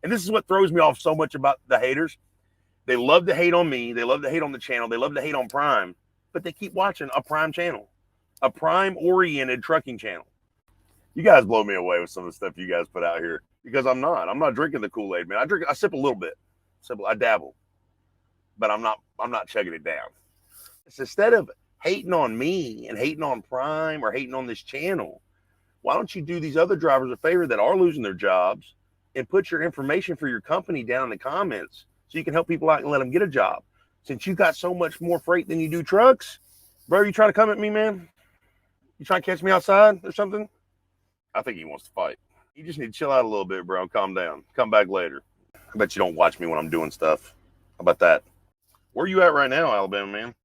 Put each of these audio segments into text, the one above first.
And this is what throws me off so much about the haters. They love to hate on me. They love to hate on the channel. They love to hate on Prime, but they keep watching a Prime channel, a Prime-oriented trucking channel. You guys blow me away with some of the stuff you guys put out here because I'm not drinking the Kool-Aid, man. I sip a little bit. I dabble, but I'm not chugging it down. It's instead of hating on me and hating on Prime or hating on this channel, why don't you do these other drivers a favor that are losing their jobs and put your information for your company down in the comments so you can help people out and let them get a job. Since you got so much more freight than you do trucks, bro, you trying to come at me, man? You trying to catch me outside or something? I think he wants to fight. You just need to chill out a little bit, bro. Calm down. Come back later. I bet you don't watch me when I'm doing stuff. How about that? Where you at right now, Alabama man?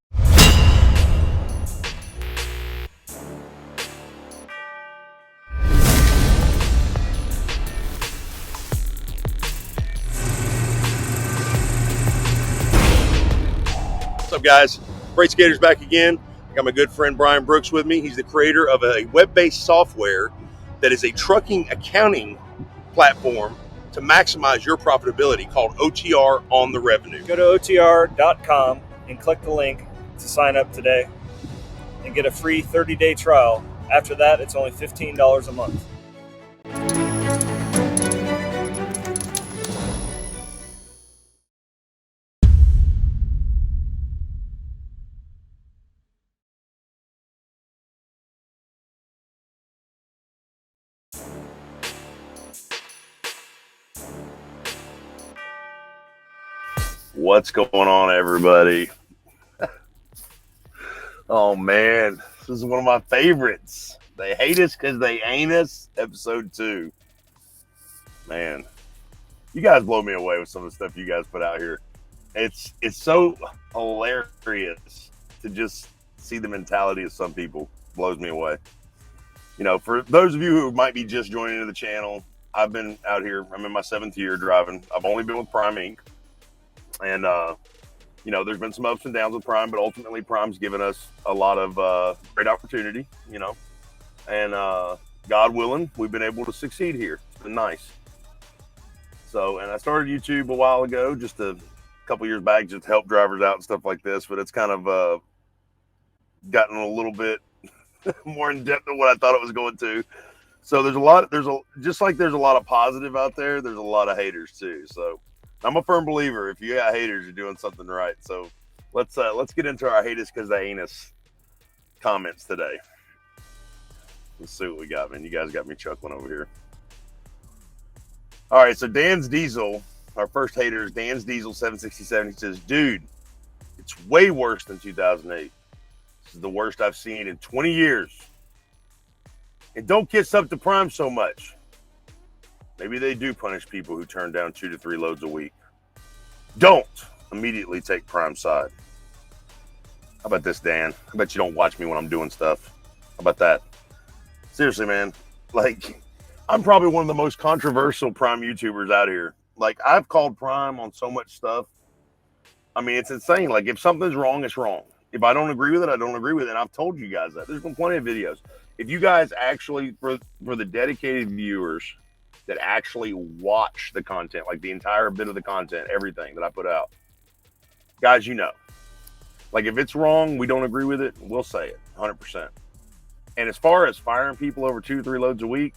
What's up, guys? Freight Skaters back again. I got my good friend Brian Brooks with me. He's the creator of a web-based software that is a trucking accounting platform to maximize your profitability called OTR on the revenue. Go to OTR.com and click the link to sign up today and get a free 30-day trial. After that, it's only $15 a month. What's going on, everybody? Oh man, this is one of my favorites. They hate us because they ain't us. Episode 2. Man, you guys blow me away with some of the stuff you guys put out here. It's so hilarious to just see the mentality of some people. Blows me away. You know, for those of you who might be just joining into the channel, I've been out here. I'm in my 7th year driving. I've only been with Prime Inc. And, you know, there's been some ups and downs with Prime, but ultimately Prime's given us a lot of great opportunity, you know. And God willing, we've been able to succeed here. It's been nice. So, and I started YouTube a while ago, just a couple years back, just to help drivers out and stuff like this. But it's kind of gotten a little bit more in depth than what I thought it was going to. So just like there's a lot of positive out there, there's a lot of haters too. So I'm a firm believer. If you got haters, you're doing something right. So let's get into our haters because they ain't us comments today. Let's see what we got, man. You guys got me chuckling over here. All right, so Dan's Diesel, our first hater is Dan's Diesel 767. He says, dude, it's way worse than 2008. This is the worst I've seen in 20 years. And don't kiss up to Prime so much. Maybe they do punish people who turn down 2 to 3 loads a week. Don't immediately take Prime side. How about this, Dan? I bet you don't watch me when I'm doing stuff. How about that? Seriously, man. Like, I'm probably one of the most controversial Prime YouTubers out here. Like, I've called Prime on so much stuff. I mean, it's insane. Like, if something's wrong, it's wrong. If I don't agree with it, I don't agree with it. And I've told you guys that. There's been plenty of videos. If you guys actually, for the dedicated viewers that actually watch the content, like the entire bit of the content, everything that I put out, guys, you know. Like, if it's wrong, we don't agree with it, we'll say it, 100%. And as far as firing people over 2 or 3 loads a week,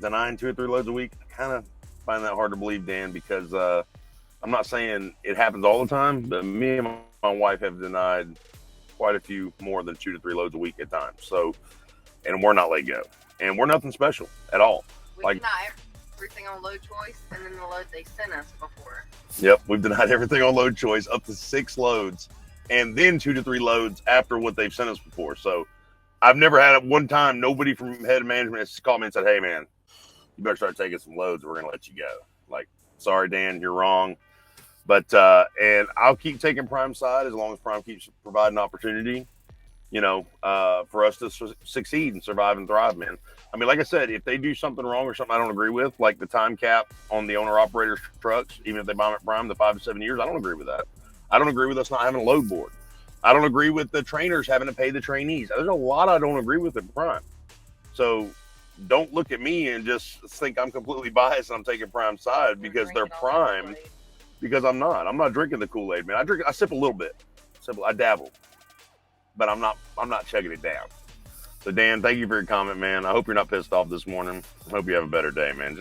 denying 2 or 3 loads a week, I kind of find that hard to believe, Dan, because I'm not saying it happens all the time, but me and my wife have denied quite a few more than 2 to 3 loads a week at times. So, and we're not let go. And we're nothing special at all. We deny everything on load choice and then the load they sent us before. Yep, we've denied everything on load choice, up to 6 loads, and then 2 to 3 loads after what they've sent us before. So I've never had one time nobody from head of management has called me and said, hey, man, you better start taking some loads or we're going to let you go. Like, sorry, Dan, you're wrong. But, and I'll keep taking Prime side as long as Prime keeps providing opportunity, you know, for us to succeed and survive and thrive, man. I mean, like I said, if they do something wrong or something I don't agree with, like the time cap on the owner-operator trucks, even if they buy them at Prime, the 5 to 7 years, I don't agree with that. I don't agree with us not having a load board. I don't agree with the trainers having to pay the trainees. There's a lot I don't agree with at Prime. So don't look at me and just think I'm completely biased and I'm taking Prime's side because they're Prime. Because I'm not drinking the Kool-Aid, man. I sip a little bit. I dabble. But I'm not chugging it down. So Dan, thank you for your comment, man. I hope you're not pissed off this morning. I hope you have a better day, man.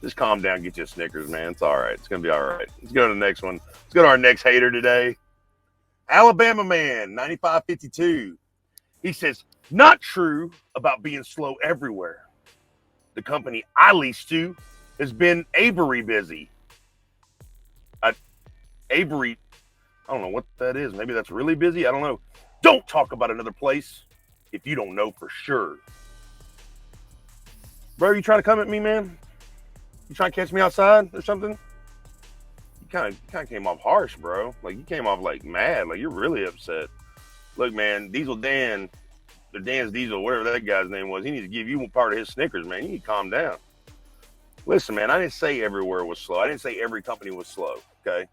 Just calm down, get you a Snickers, man. It's all right. It's gonna be all right. Let's go to the next one. Let's go to our next hater today. Alabama man, 9552. He says, not true about being slow everywhere. The company I lease to has been Avery busy. Avery, I don't know what that is. Maybe that's really busy. I don't know. Don't talk about another place if you don't know for sure. Bro, you trying to come at me, man? You trying to catch me outside or something? You kind of came off harsh, bro. Like, you came off, like, mad. Like, you're really upset. Look, man, Diesel Dan, or Dan's Diesel, whatever that guy's name was, he needs to give you part of his Snickers, man. You need to calm down. Listen, man, I didn't say everywhere was slow. I didn't say every company was slow, okay?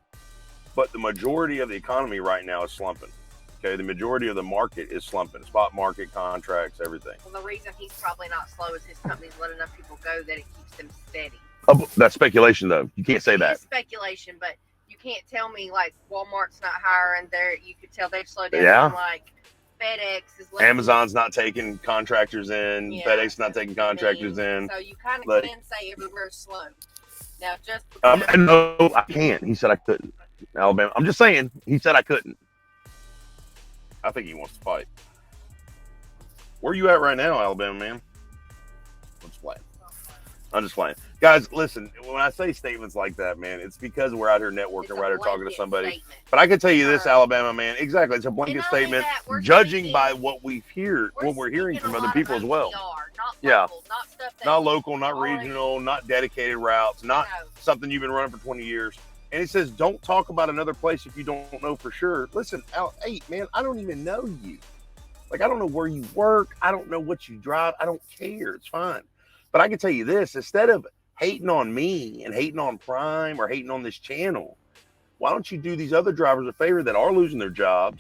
But the majority of the economy right now is slumping. Okay, the majority of the market is slumping. Spot market, contracts, everything. Well, the reason he's probably not slow is his company's let enough people go that it keeps them steady. Oh, that's speculation, though. You can't say that. It's speculation, but you can't tell me like Walmart's not hiring. You could tell they've slowed down. Yeah. Like FedEx is. Amazon's not taking contractors in. Yeah. FedEx not taking contractors in. So you kind of can say everywhere's slow. Now, just no, I can't. He said I couldn't. Alabama. I'm just saying. He said I couldn't. I think he wants to fight. Where are you at right now, Alabama man? I'm just playing. Guys, listen, when I say statements like that, man, it's because we're out here networking, we're out here talking to somebody. Statement. But I can tell you this, Alabama man, exactly. It's a blanket statement, judging by what we're hearing from other people as well. Not local, not regional, not dedicated routes, not something you've been running for 20 years. And it says, don't talk about another place if you don't know for sure. Listen, hey, man, I don't even know you. Like, I don't know where you work. I don't know what you drive. I don't care. It's fine. But I can tell you this, instead of hating on me and hating on Prime or hating on this channel, why don't you do these other drivers a favor that are losing their jobs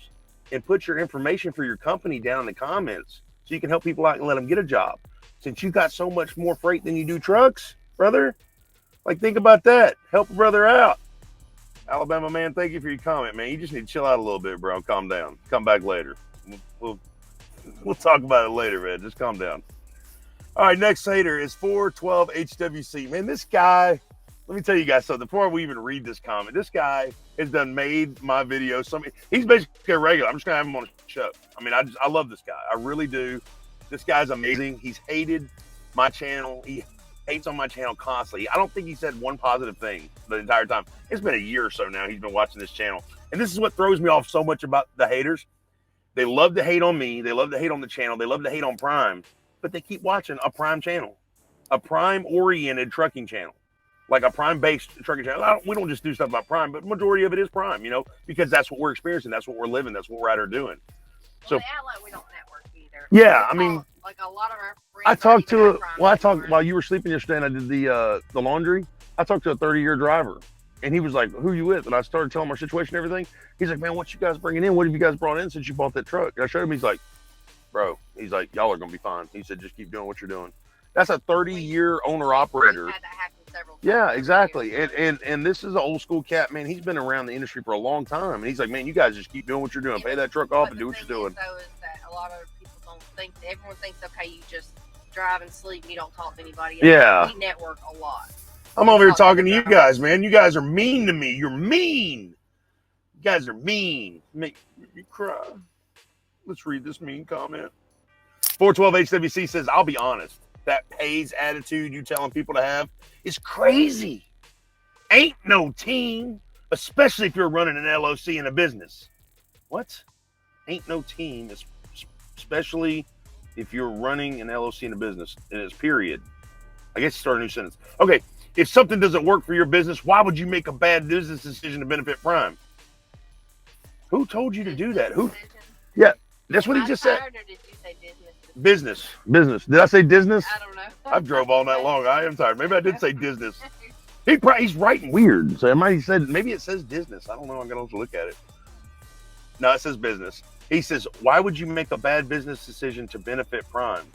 and put your information for your company down in the comments so you can help people out and let them get a job. Since you got so much more freight than you do trucks, brother, like, think about that. Help a brother out. Alabama man, thank you for your comment, man. You just need to chill out a little bit, bro. Calm down. Come back later. We'll talk about it later, man. Just calm down. All right, next hater is 412 HWC. Man, this guy, let me tell you guys something. Before we even read this comment, this guy has made my video. He's basically a regular. I'm just going to have him on the show. I mean, I love this guy. I really do. This guy's amazing. He's hated my channel. He hates on my channel constantly. I don't think he said one positive thing the entire time. It's been a year or so now he's been watching this channel. And this is what throws me off so much about the haters. They love to hate on me. They love to hate on the channel. They love to hate on Prime. But they keep watching a Prime channel, a Prime-oriented trucking channel, like a Prime-based trucking channel. We don't just do stuff about Prime, but majority of it is Prime, you know, because that's what we're experiencing. That's what we're living. That's what we're out here doing. So they act like we don't network either. Yeah, I mean, like a lot of our friends. I talked to while you were sleeping yesterday, and I did the laundry. I talked to a 30-year driver, and he was like, "Who are you with?" And I started telling him our situation and everything. He's like, "Man, what you guys bringing in? What have you guys brought in since you bought that truck?" And I showed him. He's like, "Bro," he's like, "y'all are gonna be fine." He said, "Just keep doing what you're doing." That's a 30-year owner-operator. Yeah, exactly. And this is an old school cat, man. He's been around the industry for a long time, and he's like, "Man, you guys just keep doing what you're doing. Pay that truck off and do what you're doing." So is that a lot of people don't think. Everyone thinks, okay, you just drive and sleep, and you don't talk to anybody else. Yeah, we network a lot. I'm over here talking to you guys, man. You guys are mean to me. You're mean. You guys are mean. Make me cry. Let's read this mean comment. 412 HWC says, "I'll be honest. That pays attitude you telling people to have is crazy. Ain't no team, especially if you're running an LOC in a business." What? Ain't no team, especially if you're running an LOC in a business. And it's period. I guess start a new sentence. Okay, if something doesn't work for your business, why would you make a bad business decision to benefit Prime? Who told you to do that? Who? Yeah. That's what he just said. Or did you say business? Business. Did I say business? I don't know. I've drove all night long. I am tired. Maybe I did say business. He's writing weird. So maybe it says business. I don't know. I'm going to look at it. No, it says business. He says, why would you make a bad business decision to benefit Prime?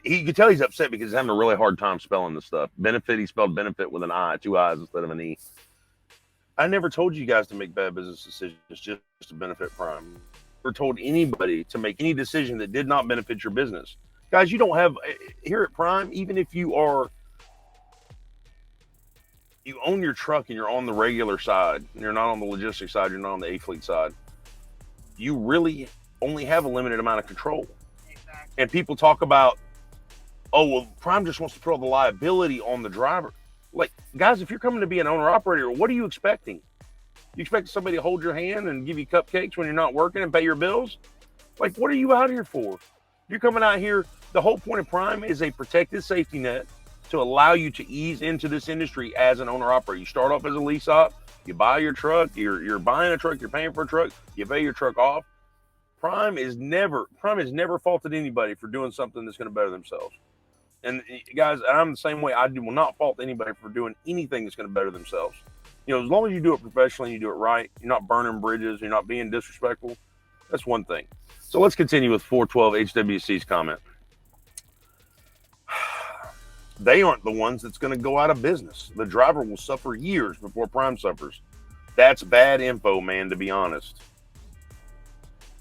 He could tell he's upset because he's having a really hard time spelling this stuff. Benefit, he spelled benefit with an I, 2 I's instead of an E. I never told you guys to make bad business decisions just to benefit Prime. Never told anybody to make any decision that did not benefit your business. Guys, you don't have, here at Prime, even if you own your truck and you're on the regular side, and you're not on the logistics side, you're not on the A-Fleet side, you really only have a limited amount of control. Exactly. And people talk about, oh, well, Prime just wants to put all the liability on the driver. Like, guys, if you're coming to be an owner-operator, what are you expecting? You expect somebody to hold your hand and give you cupcakes when you're not working and pay your bills? Like, what are you out here for? You're coming out here, the whole point of Prime is a protected safety net to allow you to ease into this industry as an owner-operator. You start off as a lease op, you buy your truck, you're buying a truck, you're paying for a truck, you pay your truck off. Prime has never faulted anybody for doing something that's going to better themselves. And guys, I'm the same way. I will not fault anybody for doing anything that's going to better themselves. You know, as long as you do it professionally, you do it right, you're not burning bridges, you're not being disrespectful, that's one thing. So let's continue with 412 HWC's comment. They aren't the ones that's going to go out of business. The driver will suffer years before Prime suffers. That's bad info, man, to be honest.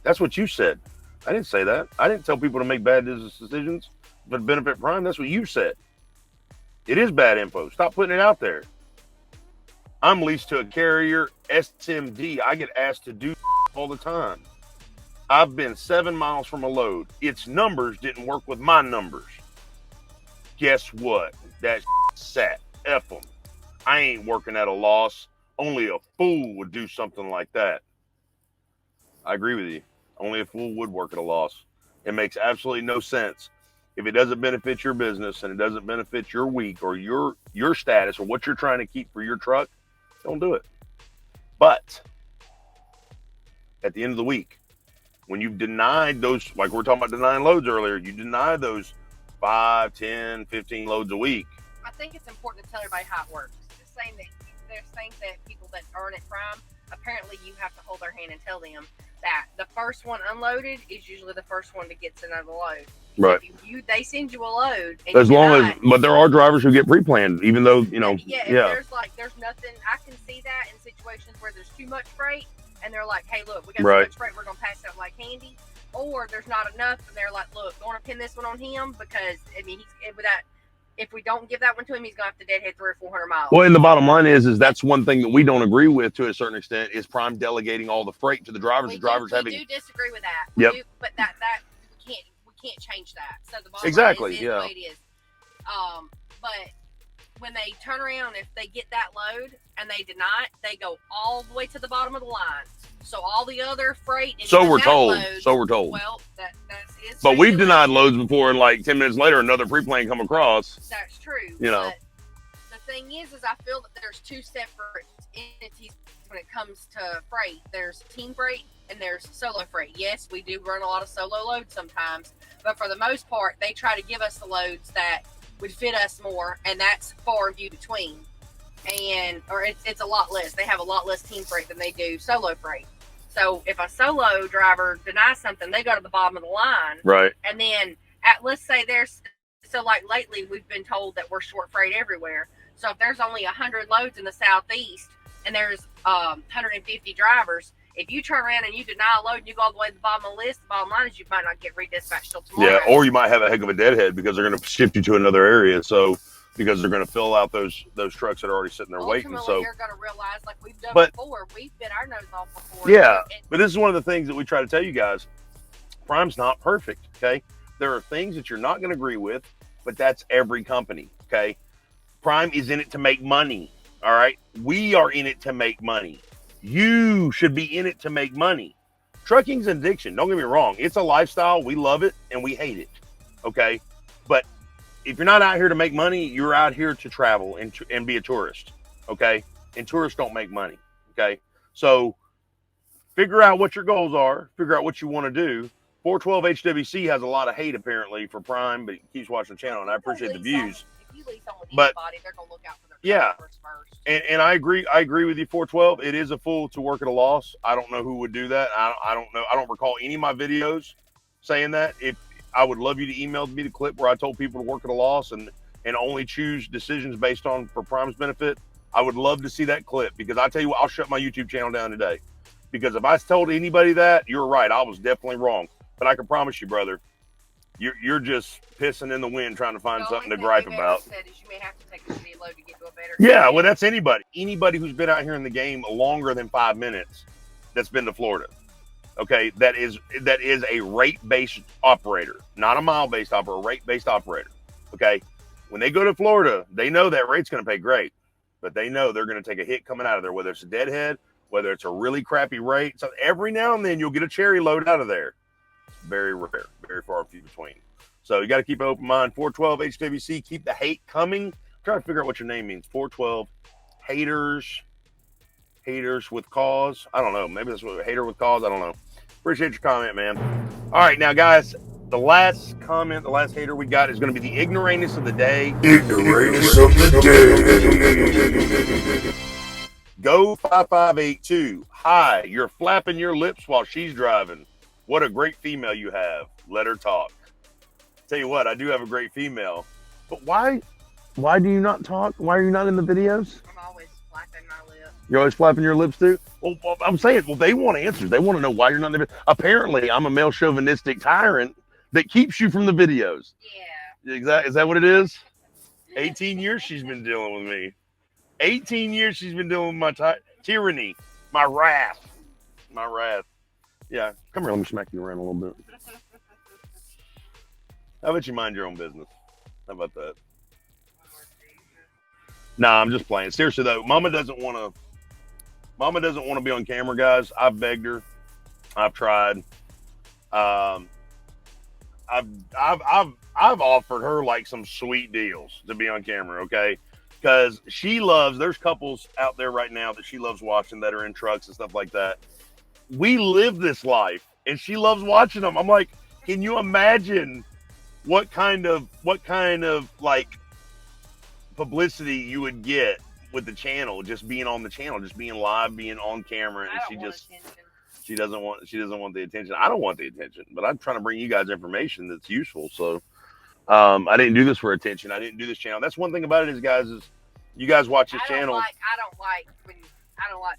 That's what you said. I didn't say that. I didn't tell people to make bad business decisions but benefit Prime. That's what you said. It is bad info. Stop putting it out there. I'm leased to a carrier, SMD. I get asked to do all the time. I've been 7 miles from a load. Its numbers didn't work with my numbers. Guess what? That sat. F them. I ain't working at a loss. Only a fool would do something like that. I agree with you. Only a fool would work at a loss. It makes absolutely no sense. If it doesn't benefit your business and it doesn't benefit your week or your status or what you're trying to keep for your truck, don't do it. But at the end of the week, when you've denied those, like we're talking about denying loads earlier, you deny those 5, 10, 15 loads a week. I think it's important to tell everybody how it works. Just saying that there's things that people that earn at Prime, apparently you have to hold their hand and tell them that the first one unloaded is usually the first one to get another load. Right. So they send you a load. And as long as, but there are drivers who get pre-planned, even though, you know. Yeah, there's nothing, I can see that in situations where there's too much freight and they're like, hey, look, we got too much freight, we're going to pass it out like candy. Or there's not enough and they're like, look, I want to pin this one on him because, I mean, if we don't give that one to him, he's going to have to deadhead 300 or 400 miles. Well, and the bottom line is that's one thing that we don't agree with to a certain extent is Prime delegating all the freight to the drivers. We do disagree with that. Yep. But that we can't change that. So the bottom exactly, line is the way it is. But when they turn around, if they get that load and they deny it, they go all the way to the bottom of the line. So all the other freight is so we're told. Well, that's it. But we've denied loads before, and like 10 minutes later, another pre-plane come across. That's true. You know. But the thing is I feel that there's two separate entities when it comes to freight. There's team freight and there's solo freight. Yes, we do run a lot of solo loads sometimes, but for the most part, they try to give us the loads that would fit us more, and that's far and few between. Or it's a lot less. They have a lot less team freight than they do solo freight. So if a solo driver denies something, they go to the bottom of the line. Right. And then let's say like lately we've been told that we're short freight everywhere. So if there's only 100 loads in the Southeast and there's 150 drivers, if you turn around and you deny a load and you go all the way to the bottom of the list, the bottom line is you might not get redispatched till tomorrow. Yeah, or you might have a heck of a deadhead because they're going to shift you to another area. So because they're going to fill out those trucks that are already sitting there waiting. So you're going to realize, like we've done before, we've bit our nose off before. Yeah, but this is one of the things that we try to tell you guys. Prime's not perfect, okay? There are things that you're not going to agree with, but that's every company, okay? Prime is in it to make money, all right? We are in it to make money. You should be in it to make money. Trucking's an addiction. Don't get me wrong. It's a lifestyle. We love it and we hate it, okay? But if you're not out here to make money, you're out here to travel and be a tourist, okay? And tourists don't make money, okay? So figure out what your goals are. Figure out what you want to do. 412 HWC has a lot of hate apparently for Prime, but he keeps watching the channel, and I appreciate the views. If you lease on with anybody, they're gonna look out for their customers first. And I agree with you. 412. It is a fool to work at a loss. I don't know who would do that. I don't know. I don't recall any of my videos saying that. If I would love you to email me the clip where I told people to work at a loss and only choose decisions based on for Prime's benefit. I would love to see that clip, because I tell you what, I'll shut my YouTube channel down today. Because if I told anybody that, you're right, I was definitely wrong. But I can promise you, brother, you're just pissing in the wind trying to find something to gripe about. Said is you may have to take a shitty load to get to a better. Yeah, well, that's anybody. Anybody who's been out here in the game longer than 5 minutes that's been to Florida. Okay, that is a rate-based operator, not a mile-based operator, a rate-based operator. Okay, when they go to Florida, they know that rate's going to pay great, but they know they're going to take a hit coming out of there, whether it's a deadhead, whether it's a really crappy rate. So every now and then you'll get a cherry load out of there. It's very rare, very far few between. So you got to keep an open mind. 412 HWC, keep the hate coming. I'm trying to figure out what your name means. 412 haters with cause. I don't know. Maybe that's what hater with cause. I don't know. Appreciate your comment, man. All right, now guys, the last comment, the last hater we got is going to be the ignoramus of the day. Ignoramus of the day. Go 5582. Hi, you're flapping your lips while she's driving. What a great female you have. Let her talk. Tell you what, I do have a great female. But why do you not talk? Why are you not in the videos? I'm always flapping my lips. You're always flapping your lips too? Well, I'm saying, well, they want answers. They want to know why you're not in the video. Apparently, I'm a male chauvinistic tyrant that keeps you from the videos. Yeah. Exactly. Is that what it is? 18 years she's been dealing with me. 18 years she's been dealing with my tyranny, my wrath. Yeah, come here, let me smack you around a little bit. How about you mind your own business? How about that? Nah, I'm just playing. Seriously though, Mama doesn't want to be on camera, guys. I've begged her. I've tried. I've offered her like some sweet deals to be on camera, okay? Because she loves, there's couples out there right now that she loves watching that are in trucks and stuff like that. We live this life and she loves watching them. I'm like, can you imagine what kind of like publicity you would get with the channel, just being on the channel, just being live, being on camera, and she doesn't want the attention. I don't want the attention, but I'm trying to bring you guys information that's useful. So I didn't do this for attention. I didn't do this channel. That's one thing about it is, guys, is you guys watch this channel. I don't like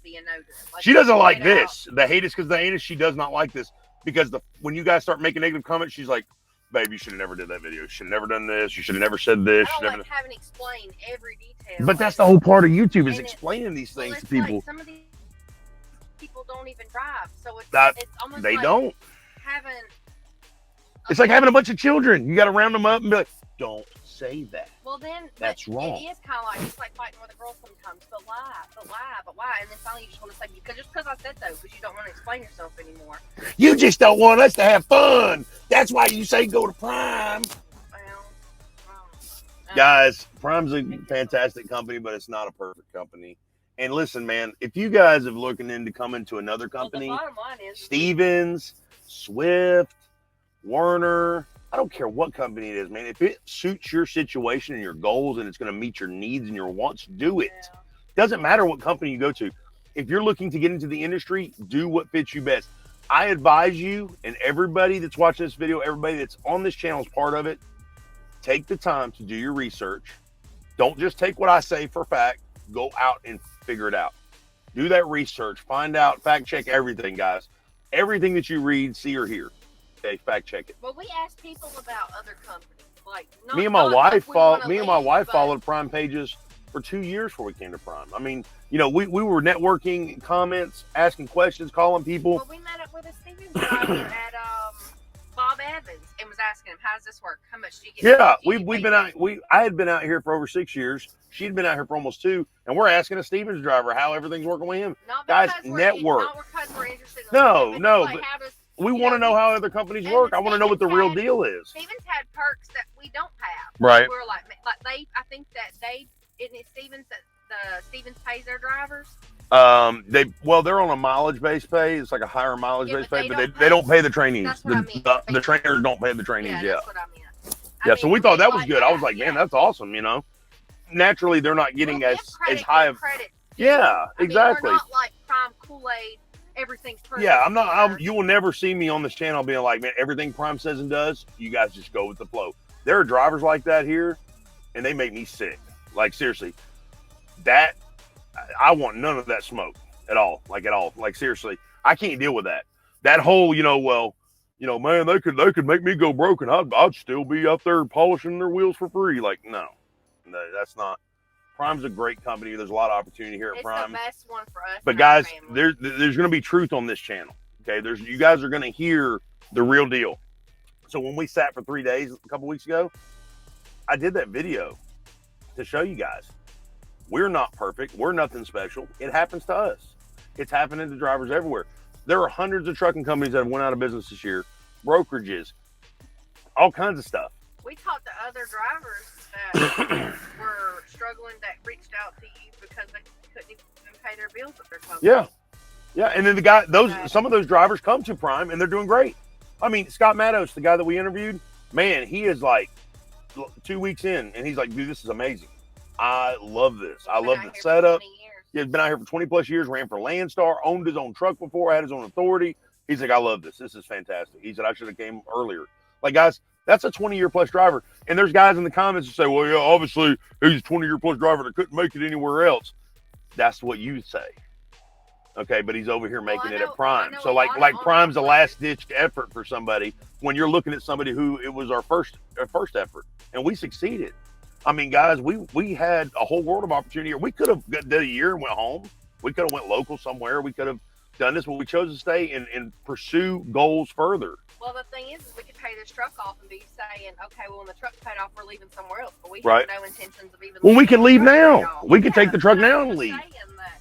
being noticed. Like, she doesn't like this. The hate is because the hate is she does not like this, because when you guys start making negative comments, she's like, babe, you should have never did that video. You should have never done this. You should have never said this. I don't like having to explain every detail. But that's the whole part of YouTube, is explaining these things to people. Like some of these people don't even drive, so it's almost they like don't. having. It's like having a bunch of children. You got to round them up and be like, don't say that. Well, then that's wrong. It is kind of like, it's like fighting with a girl sometimes. But why? And then finally you just want to say, because I said so, because you don't want to explain yourself anymore. You just don't want us to have fun. That's why you say go to Prime. Guys, Prime's a fantastic company, but it's not a perfect company. And listen, man, if you guys are looking into coming to another company, the bottom line is Stevens, Swift, Werner, I don't care what company it is, man. If it suits your situation and your goals and it's going to meet your needs and your wants, do it. Yeah. Doesn't matter what company you go to. If you're looking to get into the industry, do what fits you best. I advise you, and everybody that's watching this video, everybody that's on this channel is part of it, take the time to do your research. Don't just take what I say for fact. Go out and figure it out. Do that research. Find out. Fact check everything, guys. Everything that you read, see, or hear. Okay, fact check it. Well, we asked people about other companies. Like, me and my wife followed Prime pages for 2 years before we came to Prime. I mean, you know, we were networking, comments, asking questions, calling people. Well, we met up with a Stevens driver at Bob Evans and was asking him, how does this work? How much do you get? Yeah, I had been out here for over 6 years. She'd been out here for almost 2, and we're asking a Stevens driver how everything's working with him. Guys, network. Not because we're interested in no, like, but we want to know how other companies work. I want to know what the real deal is. Stevens had perks that we don't have. Right. We're like I think that isn't it Stevens that the Stevens pays their drivers? They're on a mileage-based pay. It's like a higher mileage-based pay, but they don't pay the trainees. That's what I mean. The trainers don't pay the trainees. Yeah, that's what I mean. Yeah, so we thought that was good. I was like, man, that's awesome. You know, naturally they're not getting as high of credit. Yeah, exactly. We're not like Prime Kool-Aid everything's perfect. Yeah, you will never see me on this channel being like, man, everything Prime says and does, you guys just go with the flow. There are drivers like that here, and they make me sick. Like, seriously, I want none of that smoke at all. Like, seriously, I can't deal with that. That whole, man, they could make me go broke and I'd still be out there polishing their wheels for free. Like, no, that's not. Prime's a great company. There's a lot of opportunity here at Prime. It's the best one for us. But guys, there's going to be truth on this channel. Okay, you guys are going to hear the real deal. So when we sat for 3 days a couple weeks ago, I did that video to show you guys. We're not perfect. We're nothing special. It happens to us. It's happening to drivers everywhere. There are hundreds of trucking companies that have went out of business this year, brokerages, all kinds of stuff. We talked to other drivers that were struggling that reached out to you because they couldn't even pay their bills with their company. Yeah. And then some of those drivers come to Prime and they're doing great. I mean, Scott Mattos, the guy that we interviewed, man, he is like 2 weeks in and he's like, dude, this is amazing. I love this. I love the setup. He's been out here for 20 plus years, ran for Landstar, owned his own truck before, had his own authority. He's like, I love this. This is fantastic. He said, I should have came earlier. Like, guys, that's a 20-year plus driver. And there's guys in the comments who say, well, yeah, obviously he's a 20-year plus driver that couldn't make it anywhere else. That's what you say. Okay, but he's over here making it at Prime. So like Prime's a last-ditch effort for somebody when you're looking at somebody who it was our first effort. And we succeeded. I mean, guys, we had a whole world of opportunity here. We could have did a year and went home. We could have went local somewhere. We could have done this, but we chose to stay and pursue goals further. Well, the thing is we could pay this truck off and be saying, okay, well, when the truck's paid off, we're leaving somewhere else. But we have no intentions of even. Well, we could leave now. We could take the truck now and leave.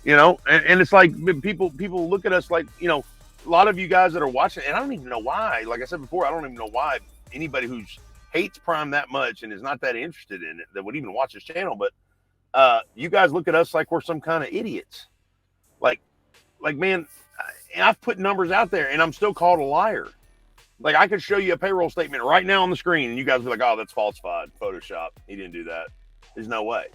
And it's like people look at us like, a lot of you guys that are watching, and I don't even know why. Like I said before, I don't even know why anybody who's hates Prime that much and is not that interested in it that would even watch this channel. But you guys look at us like we're some kind of idiots. Like man, I've put numbers out there and I'm still called a liar. Like, I could show you a payroll statement right now on the screen and you guys would be like, oh, that's falsified, Photoshop. He didn't do that. There's no way.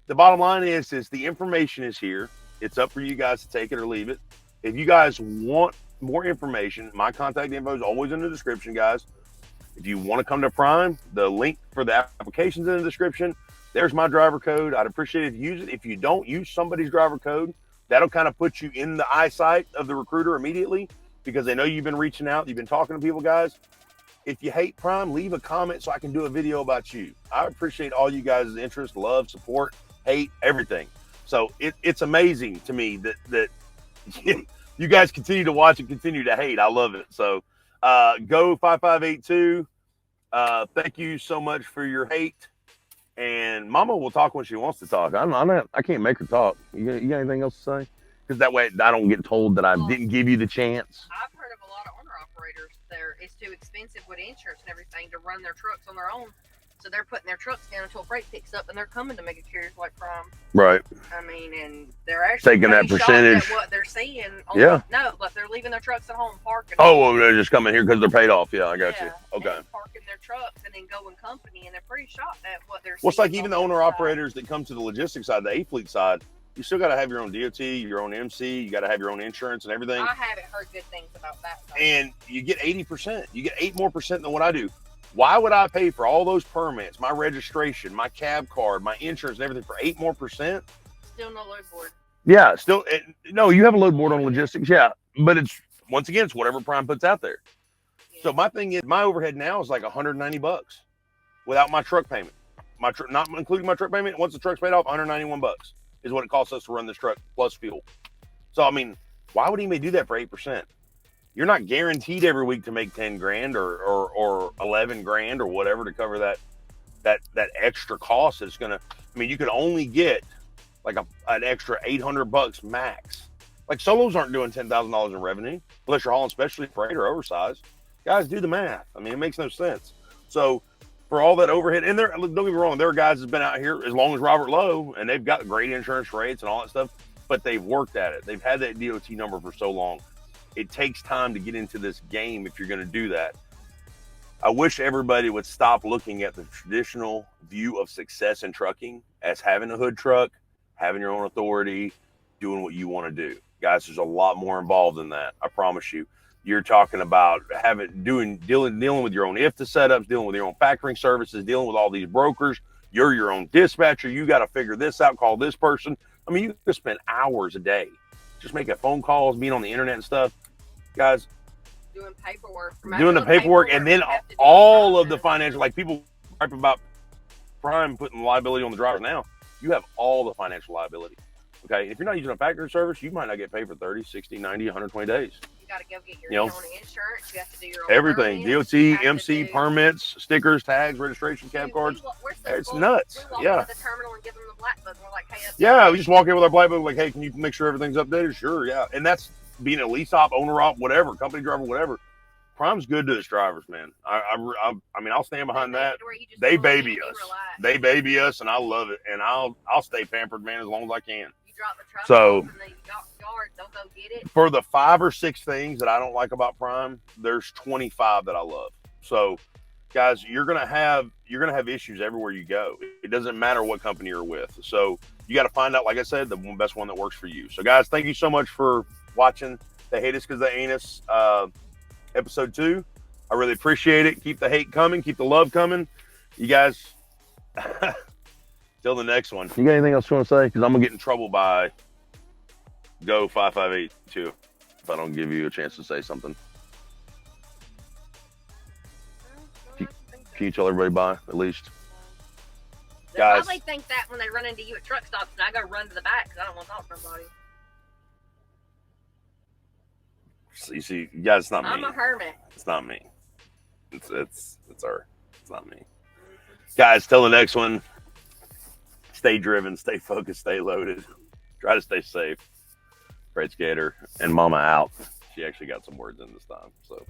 The bottom line is the information is here. It's up for you guys to take it or leave it. If you guys want more information, my contact info is always in the description, guys. If you want to come to Prime, the link for the application's in the description. There's my driver code. I'd appreciate it if you use it. If you don't use somebody's driver code, that'll kind of put you in the eyesight of the recruiter immediately because they know you've been reaching out. You've been talking to people, guys. If you hate Prime, leave a comment so I can do a video about you. I appreciate all you guys' interest, love, support, hate, everything. So it's amazing to me that you guys continue to watch and continue to hate. I love it. So go 5582. Thank you so much for your hate. And Mama will talk when she wants to talk. I can't make her talk. You got anything else to say? Because that way I don't get told that I didn't give you the chance. I've heard of a lot of owner operators. It's too expensive with insurance and everything to run their trucks on their own. So they're putting their trucks down until freight picks up, and they're coming to mega carriers like Prime. Right. I mean, and they're actually taking that percentage. At what they're seeing. But they're leaving their trucks at home parking. Oh, well, they're just coming here because they're paid off. Yeah, I got you. Okay. And parking their trucks and then going company, and they're pretty shocked at what they're seeing. Well, it's like even the owner operators that come to the logistics side, the A-Fleet side, you still got to have your own DOT, your own MC, you got to have your own insurance and everything. I haven't heard good things about that. And you get 80%. You get 8% more than what I do. Why would I pay for all those permits, my registration, my cab card, my insurance, and everything for 8% more? Still no load board. Yeah, still no. You have a load board on logistics, yeah, but it's once again it's whatever Prime puts out there. Yeah. So my thing is my overhead now is like $190 without my truck payment. Not including my truck payment. Once the truck's paid off, $191 is what it costs us to run this truck plus fuel. So I mean, why would anybody do that for 8%? You're not guaranteed every week to make 10 grand or 11 grand or whatever to cover that extra cost. That's gonna. I mean, you could only get like an extra $800 max. Like solos aren't doing $10,000 in revenue unless you're hauling specialty freight or oversized. Guys, do the math. I mean, it makes no sense. So for all that overhead, and don't get me wrong, there are guys that's been out here as long as Robert Lowe, and they've got great insurance rates and all that stuff, but they've worked at it. They've had that DOT number for so long. It takes time to get into this game if you're going to do that. I wish everybody would stop looking at the traditional view of success in trucking as having a hood truck, having your own authority, doing what you want to do. Guys, there's a lot more involved in that. I promise you. You're talking about dealing with your own IFTA setups, dealing with your own factoring services, dealing with all these brokers. You're your own dispatcher. You got to figure this out, call this person. I mean, you can spend hours a day just making phone calls, being on the internet and stuff. Guys, doing paperwork, and then all of the financial, like people gripe about Prime putting liability on the driver. Now you have all the financial liability. Okay, if you're not using a factoring service, you might not get paid for 30, 60, 90, 120 days. You got to go get your own insurance. You have to do your own everything. permits. DOT, MC, permits, stickers, tags, registration, cab cards. It's nuts. We walk to the terminal and give them the black book. We're like, hey, yeah, we just walk in with our black book, like, hey, can you make sure everything's updated? Sure, yeah. And that's being a lease op, owner op, whatever, company driver, whatever. Prime's good to its drivers, man. I mean, I'll stand behind that. They baby us. They baby us, and I love it. And I'll stay pampered, man, as long as I can. Drop the truck so off in the yard, they'll go get it. For the 5 or 6 things that I don't like about Prime, there's 25 that I love. So guys, you're gonna have issues everywhere you go. It doesn't matter what company you're with. So you got to find out, like I said, the best one that works for you. So guys, thank you so much for watching They Hate Us Because They Ain't Us episode 2. I really appreciate it. Keep the hate coming, keep the love coming. You guys till the next one. You got anything else you want to say? Because I'm going to get in trouble by Go 5582 if I don't give you a chance to say something. Can you tell everybody bye, at least? They probably think that when they run into you at truck stops and I go run to the back because I don't want to talk to somebody. So you see, guys, it's not me. I'm a hermit. It's not me. It's her. It's not me. Guys, till the next one. Stay driven, stay focused, stay loaded. Try to stay safe. Great skater. And Mama out. She actually got some words in this time. So.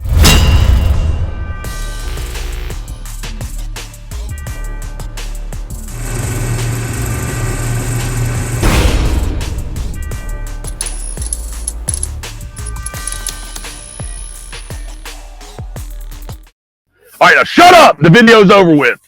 All right, now shut up. The video's over with.